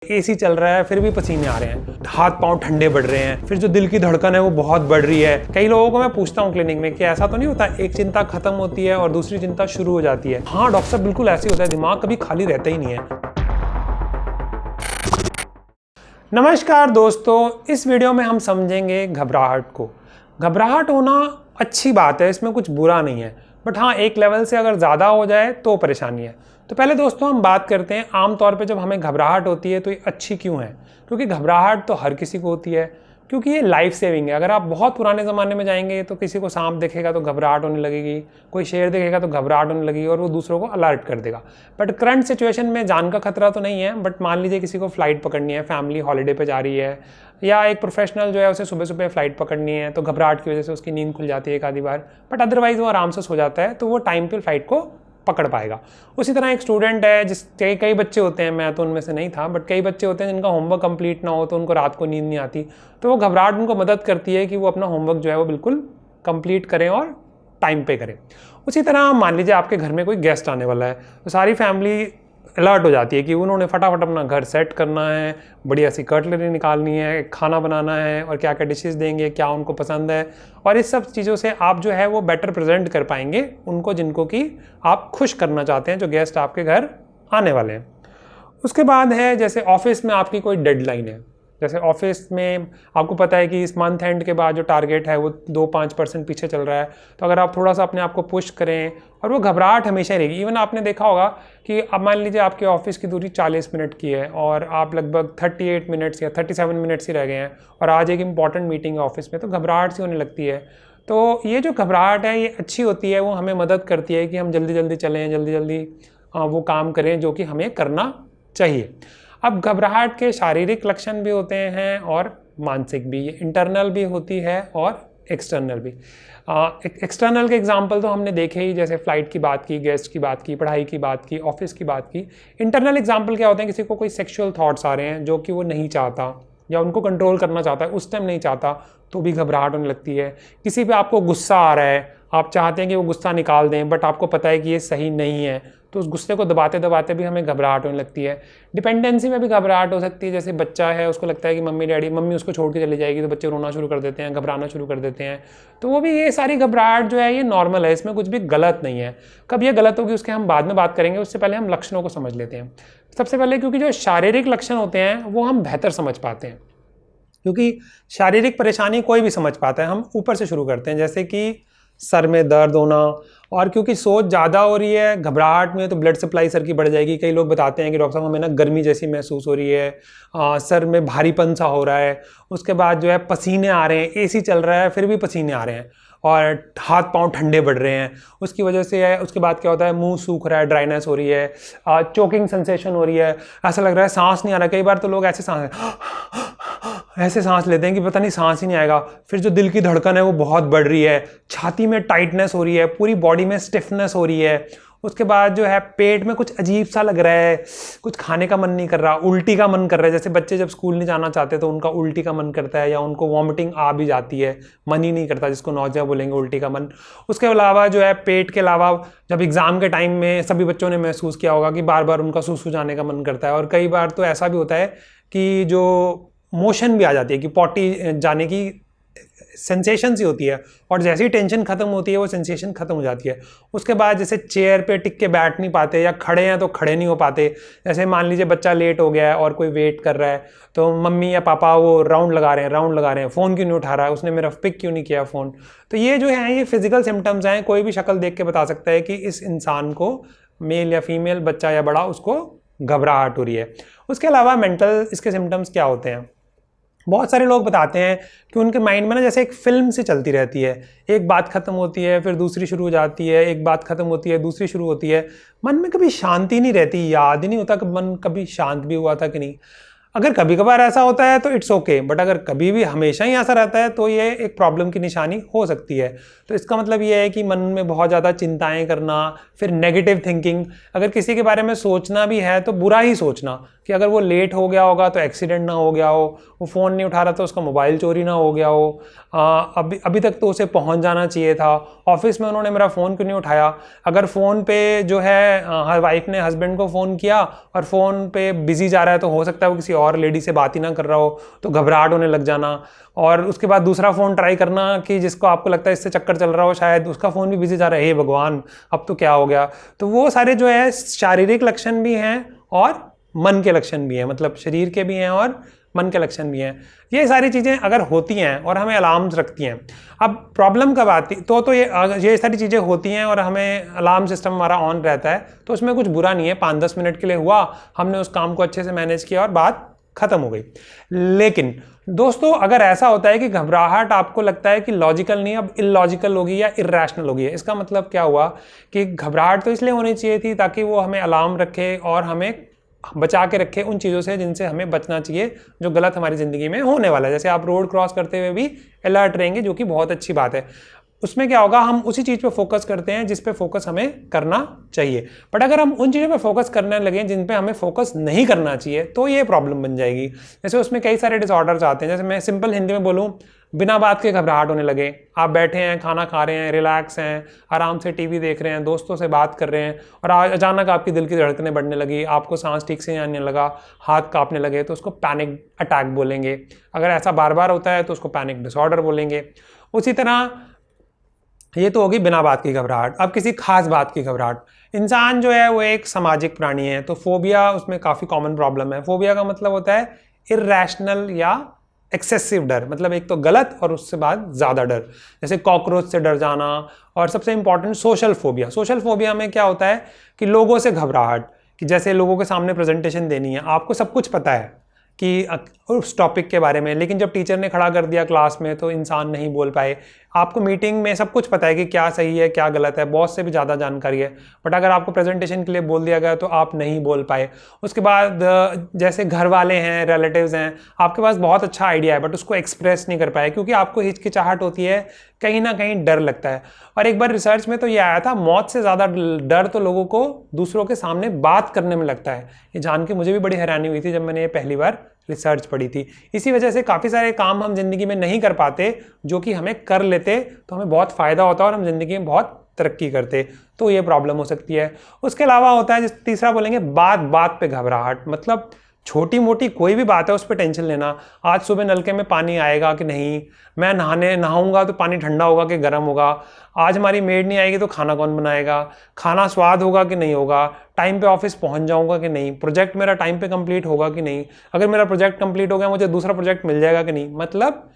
AC चल रहा है फिर भी पसीने आ रहे हैं, हाथ पांव ठंडे बढ़ रहे हैं, फिर जो दिल की धड़कन है वो बहुत बढ़ रही है। कई लोगों को मैं पूछता हूँ क्लिनिक में कि ऐसा तो नहीं होता एक चिंता खत्म होती है और दूसरी चिंता शुरू हो जाती है? हाँ डॉक्टर साहब, बिल्कुल ऐसे होता है, दिमाग कभी खाली रहता ही नहीं है। नमस्कार दोस्तों, इस वीडियो में हम समझेंगे घबराहट को। घबराहट होना अच्छी बात है, इसमें कुछ बुरा नहीं है, बट हाँ एक लेवल से अगर ज़्यादा हो जाए तो परेशानी है। तो पहले दोस्तों हम बात करते हैं आमतौर पे जब हमें घबराहट होती है तो ये अच्छी क्यों है। क्योंकि घबराहट तो हर किसी को होती है, क्योंकि ये लाइफ सेविंग है। अगर आप बहुत पुराने ज़माने में जाएंगे तो किसी को सांप दिखेगा तो घबराहट होने लगेगी, कोई शेर दिखेगा तो घबराहट होने लगेगी और वो दूसरों को अलर्ट कर देगा। बट करंट सिचुएशन में जान का खतरा तो नहीं है, बट मान लीजिए किसी को फ्लाइट पकड़नी है, फैमिली हॉलीडे पे जा रही है, या एक प्रोफेशनल जो है उसे सुबह सुबह फ्लाइट पकड़नी है, तो घबराहट की वजह से उसकी नींद खुल जाती है एक आधी बार, बट अदरवाइज वो आराम से सो जाता है, तो वो टाइम पे फ्लाइट को पकड़ पाएगा। उसी तरह एक स्टूडेंट है, जिसके कई बच्चे होते हैं, मैं तो उनमें से नहीं था, बट कई बच्चे होते हैं जिनका होमवर्क कंप्लीट ना हो तो उनको रात को नींद नहीं आती, तो वो घबराहट उनको मदद करती है कि वो अपना होमवर्क जो है वो बिल्कुल कंप्लीट करें और टाइम पे करें। उसी तरह मान लीजिए आपके घर में कोई गेस्ट आने वाला है, तो सारी फैमिली अलर्ट हो जाती है कि उन्होंने फटाफट अपना घर सेट करना है, बढ़िया सी कटलरी निकालनी है, खाना बनाना है और क्या क्या डिशेस देंगे, क्या उनको पसंद है, और इस सब चीज़ों से आप जो है वो बेटर प्रेजेंट कर पाएंगे उनको, जिनको कि आप खुश करना चाहते हैं, जो गेस्ट आपके घर आने वाले हैं। उसके बाद है जैसे ऑफिस में आपकी कोई डेडलाइन है, जैसे ऑफिस में आपको पता है कि इस मंथ एंड के बाद जो टारगेट है वो 2-5% पीछे चल रहा है, तो अगर आप थोड़ा सा अपने आप को पुश करें, और वो घबराहट हमेशा रहेगी। इवन आपने देखा होगा कि अब मान लीजिए आपके ऑफिस की दूरी 40 मिनट की है और आप लगभग 38 मिनट्स या 37 मिनट्स ही रह गए हैं, और आज एक इंपॉर्टेंट मीटिंग है ऑफिस में, तो घबराहट सी होने लगती है। तो ये जो घबराहट है ये अच्छी होती है, वो हमें मदद करती है कि हम जल्दी जल्दी चलें, जल्दी जल्दी वो काम करें जो कि हमें करना चाहिए। अब घबराहट के शारीरिक लक्षण भी होते हैं और मानसिक भी, ये इंटरनल भी होती है और एक्सटर्नल भी। एक्सटर्नल के एग्जांपल तो हमने देखे ही, जैसे फ्लाइट की बात की, गेस्ट की बात की, पढ़ाई की बात की, ऑफिस की बात की। इंटरनल एग्जांपल क्या होते हैं, किसी को कोई सेक्सुअल थॉट्स आ रहे हैं जो कि वो नहीं चाहता या उनको कंट्रोल करना चाहता है, उस टाइम नहीं चाहता, तो भी घबराहट होने लगती है। किसी पे आपको गुस्सा आ रहा है, आप चाहते हैं कि वो गुस्सा निकाल दें, बट आपको पता है कि ये सही नहीं है, तो उस गुस्से को दबाते दबाते भी हमें घबराहट होने लगती है। डिपेंडेंसी में भी घबराहट हो सकती है, जैसे बच्चा है, उसको लगता है कि मम्मी उसको छोड़ के चली जाएगी, तो बच्चे रोना शुरू कर देते हैं, घबराना शुरू कर देते हैं। तो वो भी, ये सारी घबराहट जो है ये नॉर्मल है, इसमें कुछ भी गलत नहीं है। कब ये गलत होगी उसके हम बाद में बात करेंगे, उससे पहले हम लक्षणों को समझ लेते हैं। सबसे पहले, क्योंकि जो शारीरिक लक्षण होते हैं वो हम बेहतर समझ पाते हैं, क्योंकि शारीरिक परेशानी कोई भी समझ पाता है। हम ऊपर से शुरू करते हैं, जैसे कि सर में दर्द होना, और क्योंकि सोच ज़्यादा हो रही है घबराहट में तो ब्लड सप्लाई सर की बढ़ जाएगी। कई लोग बताते हैं कि डॉक्टर साहब हमें ना गर्मी जैसी महसूस हो रही है, सर में भारीपन सा हो रहा है, उसके बाद जो है पसीने आ रहे हैं, एसी चल रहा है फिर भी पसीने आ रहे हैं, और हाथ पांव ठंडे बढ़ रहे हैं, उसकी वजह से है। उसके बाद क्या होता है, मुंह सूख रहा है, ड्राइनेस हो रही है, चोकिंग सेंसेशन हो रही है, ऐसा लग रहा है सांस नहीं आ रहा। कई बार तो लोग ऐसे सांस लेते हैं कि पता नहीं सांस ही नहीं आएगा। फिर जो दिल की धड़कन है वो बहुत बढ़ रही है, छाती में टाइटनेस हो रही है, पूरी बॉडी में स्टिफनेस हो रही है। उसके बाद जो है पेट में कुछ अजीब सा लग रहा है, कुछ खाने का मन नहीं कर रहा, उल्टी का मन कर रहा है। जैसे बच्चे जब स्कूल नहीं जाना चाहते तो उनका उल्टी का मन करता है, या उनको वॉमिटिंग आ भी जाती है, मन ही नहीं करता, जिसको नौजिया बोलेंगे, उल्टी का मन। उसके अलावा जो है पेट के अलावा जब एग्जाम के टाइम में सभी बच्चों ने महसूस किया होगा कि बार बार उनका सूसू जाने का मन करता है, और कई बार तो ऐसा भी होता है कि जो मोशन भी आ जाती है, कि पॉटी जाने की सेंसेशन सी होती है, और जैसे ही टेंशन खत्म होती है वो सेंसेशन खत्म हो जाती है। उसके बाद जैसे चेयर पे टिक के बैठ नहीं पाते, या खड़े हैं तो खड़े नहीं हो पाते। जैसे मान लीजिए बच्चा लेट हो गया है और कोई वेट कर रहा है, तो मम्मी या पापा वो राउंड लगा रहे हैं, फ़ोन क्यों नहीं उठा रहा है, उसने मेरा पिक क्यों नहीं किया फ़ोन। तो ये जो है ये फिजिकल सिम्टम्स हैं, कोई भी शक्ल देख के बता सकता है कि इस इंसान को, मेल या फीमेल, बच्चा या बड़ा, उसको घबराहट हो रही है। उसके अलावा मेंटल इसके सिम्टम्स क्या होते हैं, बहुत सारे लोग बताते हैं कि उनके माइंड में ना जैसे एक फिल्म से चलती रहती है, एक बात खत्म होती है फिर दूसरी शुरू हो जाती है, एक बात खत्म होती है दूसरी शुरू होती है। मन में कभी शांति नहीं रहती, याद ही नहीं होता कि मन कभी शांत भी हुआ था कि नहीं। अगर कभी कभार ऐसा होता है तो इट्स ओके, बट अगर कभी भी हमेशा ही ऐसा रहता है तो ये एक प्रॉब्लम की निशानी हो सकती है। तो इसका मतलब ये है कि मन में बहुत ज़्यादा चिंताएं करना, फिर नेगेटिव थिंकिंग, अगर किसी के बारे में सोचना भी है तो बुरा ही सोचना, कि अगर वो लेट हो गया होगा तो एक्सीडेंट ना हो गया हो, वो फ़ोन नहीं उठा रहा तो उसका मोबाइल चोरी ना हो गया हो, अभी तक तो उसे पहुंच जाना चाहिए था, ऑफिस में उन्होंने मेरा फ़ोन क्यों नहीं उठाया, अगर फ़ोन पे जो है वाइफ ने हस्बैंड को फ़ोन किया और फ़ोन पे बिजी जा रहा है तो हो सकता है वो किसी और लेडी से बात ही ना कर रहा हो, तो घबराहट होने लग जाना, और उसके बाद दूसरा फ़ोन ट्राई करना कि जिसको आपको लगता है इससे चक्कर चल रहा हो, शायद उसका फ़ोन भी बिजी जा रहा है, हे भगवान अब तो क्या हो गया। तो वो सारे जो है शारीरिक लक्षण भी हैं और मन के लक्षण भी हैं, मतलब शरीर के भी हैं और मन के लक्षण भी हैं। ये सारी चीज़ें अगर होती हैं और हमें अलार्म्स रखती हैं, अब प्रॉब्लम कब आती तो ये सारी चीज़ें होती हैं और हमें अलार्म सिस्टम हमारा ऑन रहता है, तो उसमें कुछ बुरा नहीं है, 5-10 मिनट के लिए हुआ, हमने उस काम को अच्छे से मैनेज किया और बात खत्म हो गई। लेकिन दोस्तों अगर ऐसा होता है कि घबराहट आपको लगता है कि लॉजिकल नहीं, अब इलॉजिकल होगी या इर्रेशनल होगी, इसका मतलब क्या हुआ कि घबराहट तो इसलिए होनी चाहिए थी ताकि वो हमें अलार्म रखे और हमें बचा के रखे उन चीज़ों से जिनसे हमें बचना चाहिए, जो गलत हमारी ज़िंदगी में होने वाला है। जैसे आप रोड क्रॉस करते हुए भी अलर्ट रहेंगे, जो कि बहुत अच्छी बात है। उसमें क्या होगा, हम उसी चीज़ पे फोकस करते हैं जिस पे फोकस हमें करना चाहिए। बट अगर हम उन चीज़ों पे फोकस करने लगे जिन पे हमें फोकस नहीं करना चाहिए तो ये प्रॉब्लम बन जाएगी। जैसे उसमें कई सारे डिसऑर्डर्स आते हैं। जैसे मैं सिंपल हिंदी में बोलूँ, बिना बात के घबराहट होने लगे, आप बैठे हैं, खाना खा रहे हैं, रिलैक्स हैं, आराम से टीवी देख रहे हैं, दोस्तों से बात कर रहे हैं, और अचानक आपकी दिल की धड़कनें बढ़ने लगी, आपको सांस ठीक से आने लगा, हाथ कांपने लगे, तो उसको पैनिक अटैक बोलेंगे। अगर ऐसा बार बार होता है तो उसको पैनिक डिसऑर्डर बोलेंगे। उसी तरह ये तो होगी बिना बात की घबराहट। अब किसी खास बात की घबराहट, इंसान जो है वो एक सामाजिक प्राणी है, तो फोबिया उसमें काफ़ी कॉमन प्रॉब्लम है। फोबिया का मतलब होता है इर्रेशनल या एक्सेसिव डर, मतलब एक तो गलत और उससे बाद ज़्यादा डर, जैसे कॉकरोच से डर जाना। और सबसे important social phobia. Social phobia में क्या होता है कि लोगों से घबराहट, कि जैसे लोगों के सामने प्रेजेंटेशन देनी है, आपको सब कुछ पता है कि उस टॉपिक के बारे में, लेकिन जब टीचर ने खड़ा कर दिया क्लास में तो इंसान नहीं बोल पाए। आपको मीटिंग में सब कुछ पता है कि क्या सही है क्या गलत है, बॉस से भी ज़्यादा जानकारी है, बट अगर आपको प्रेजेंटेशन के लिए बोल दिया गया तो आप नहीं बोल पाए। उसके बाद जैसे घर वाले हैं, रिलेटिव्स हैं, आपके पास बहुत अच्छा आइडिया है बट उसको एक्सप्रेस नहीं कर पाए क्योंकि आपको हिचकिचाहट होती है, कहीं ना कहीं डर लगता है। और एक बार रिसर्च में तो ये आया था, मौत से ज़्यादा डर तो लोगों को दूसरों के सामने बात करने में लगता है। ये जान के मुझे भी बड़ी हैरानी हुई थी जब मैंने ये पहली बार रिसर्च पढ़ी थी। इसी वजह से काफ़ी सारे काम हम जिंदगी में नहीं कर पाते जो कि हमें कर लेते तो हमें बहुत फ़ायदा होता और हम जिंदगी में बहुत तरक्की करते, तो ये प्रॉब्लम हो सकती है। उसके अलावा होता है तीसरा बोलेंगे बात बात पे घबराहट, मतलब छोटी मोटी कोई भी बात है उस पर टेंशन लेना। आज सुबह नलके में पानी आएगा कि नहीं, मैं नहाऊंगा तो पानी ठंडा होगा कि गर्म होगा, आज हमारी मेड नहीं आएगी तो खाना कौन बनाएगा, खाना स्वाद होगा कि नहीं होगा, टाइम पे ऑफिस पहुंच जाऊंगा कि नहीं, प्रोजेक्ट मेरा टाइम पे कंप्लीट होगा कि नहीं, अगर मेरा प्रोजेक्ट कंप्लीट हो गया मुझे दूसरा प्रोजेक्ट मिल जाएगा कि नहीं। मतलब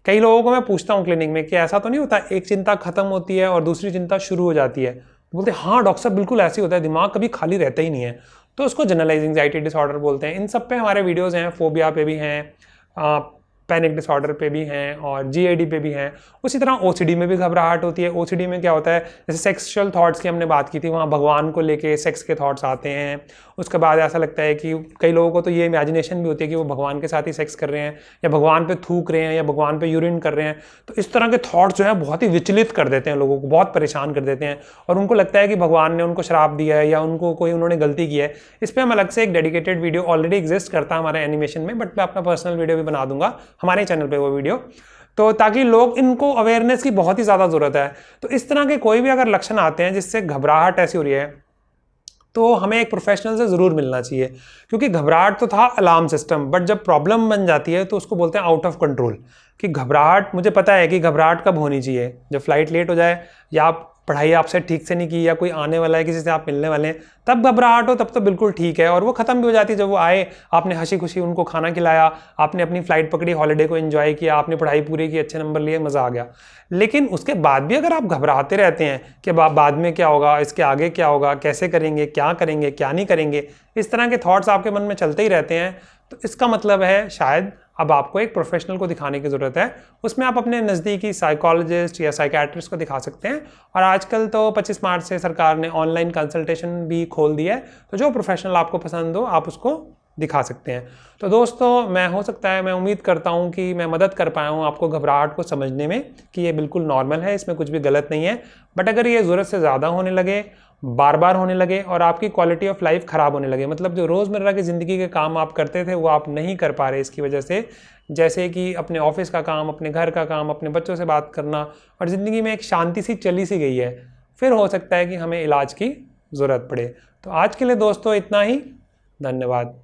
कई लोगों को मैं पूछता हूँ क्लिनिक में कि ऐसा तो नहीं होता, एक चिंता खत्म होती है और दूसरी चिंता शुरू हो जाती है, बोलते हाँ डॉक्टर साहब बिल्कुल ऐसे ही होता है, दिमाग कभी खाली रहता ही नहीं है। तो उसको जनरलाइज एंजाइटी डिसऑर्डर बोलते हैं। इन सब पे हमारे वीडियोस हैं, फोबिया पे भी हैं, पैनिक डिसऑर्डर पे भी हैं और जीएडी पे भी हैं। उसी तरह ओसीडी में भी घबराहट होती है। ओसीडी में क्या होता है, जैसे सेक्सुअल थॉट्स की हमने बात की थी, वहाँ भगवान को लेके सेक्स के थॉट्स आते हैं। उसके बाद ऐसा लगता है कि कई लोगों को तो ये इमेजिनेशन भी होती है कि वो भगवान के साथ ही सेक्स कर रहे हैं या भगवान पे थूक रहे हैं या भगवान पे यूरिन कर रहे हैं। तो इस तरह के थॉट्स जो है बहुत ही विचलित कर देते हैं लोगों को, बहुत परेशान कर देते हैं और उनको लगता है कि भगवान ने उनको श्राप दिया है या उन्होंने गलती की है। इस पर हम अलग से एक डेडिकेटेड वीडियो ऑलरेडी एग्जिस्ट करता है हमारे एनिमेशन में, बट मैं अपना पर्सनल वीडियो भी बना दूंगा हमारे चैनल पे वो वीडियो, तो ताकि लोग, इनको अवेयरनेस की बहुत ही ज़्यादा ज़रूरत है। तो इस तरह के कोई भी अगर लक्षण आते हैं जिससे घबराहट ऐसी हो रही है तो हमें एक प्रोफेशनल से ज़रूर मिलना चाहिए, क्योंकि घबराहट तो था अलार्म सिस्टम, बट जब प्रॉब्लम बन जाती है तो उसको बोलते हैं आउट ऑफ कंट्रोल। कि घबराहट, मुझे पता है कि घबराहट कब होनी चाहिए, जब फ्लाइट लेट हो जाए या आप पढ़ाई आपसे ठीक से नहीं की या कोई आने वाला है, किसी से आप मिलने वाले हैं, तब घबराहट हो तब तो बिल्कुल ठीक है और वो ख़त्म भी हो जाती है जब वो आए, आपने हंसी खुशी उनको खाना खिलाया, आपने अपनी फ़्लाइट पकड़ी, हॉलीडे को एंजॉय किया, आपने पढ़ाई पूरी की, अच्छे नंबर लिए, मज़ा आ गया। लेकिन उसके बाद भी अगर आप घबराते रहते हैं कि बाद में क्या होगा, इसके आगे क्या होगा, कैसे करेंगे, क्या नहीं करेंगे, इस तरह के थॉट्स आपके मन में चलते ही रहते हैं, तो इसका मतलब है शायद अब आपको एक प्रोफेशनल को दिखाने की ज़रूरत है। उसमें आप अपने नज़दीकी साइकोलॉजिस्ट या साइकेट्रिस्ट को दिखा सकते हैं। और आजकल तो 25 मार्च से सरकार ने ऑनलाइन कंसल्टेशन भी खोल दिया है, तो जो प्रोफेशनल आपको पसंद हो आप उसको दिखा सकते हैं। तो दोस्तों मैं उम्मीद करता हूँ कि मैं मदद कर पाया हूँ आपको घबराहट को समझने में कि ये बिल्कुल नॉर्मल है, इसमें कुछ भी गलत नहीं है। बट अगर ये ज़रूरत से ज़्यादा होने लगे, बार बार होने लगे और आपकी क्वालिटी ऑफ लाइफ ख़राब होने लगे, मतलब जो रोज़मर्रा की ज़िंदगी के काम आप करते थे वो आप नहीं कर पा रहे इसकी वजह से, जैसे कि अपने ऑफिस का काम, अपने घर का काम, अपने बच्चों से बात करना, और ज़िंदगी में एक शांति सी चली सी गई है, फिर हो सकता है कि हमें इलाज की ज़रूरत पड़े। तो आज के लिए दोस्तों इतना ही। धन्यवाद।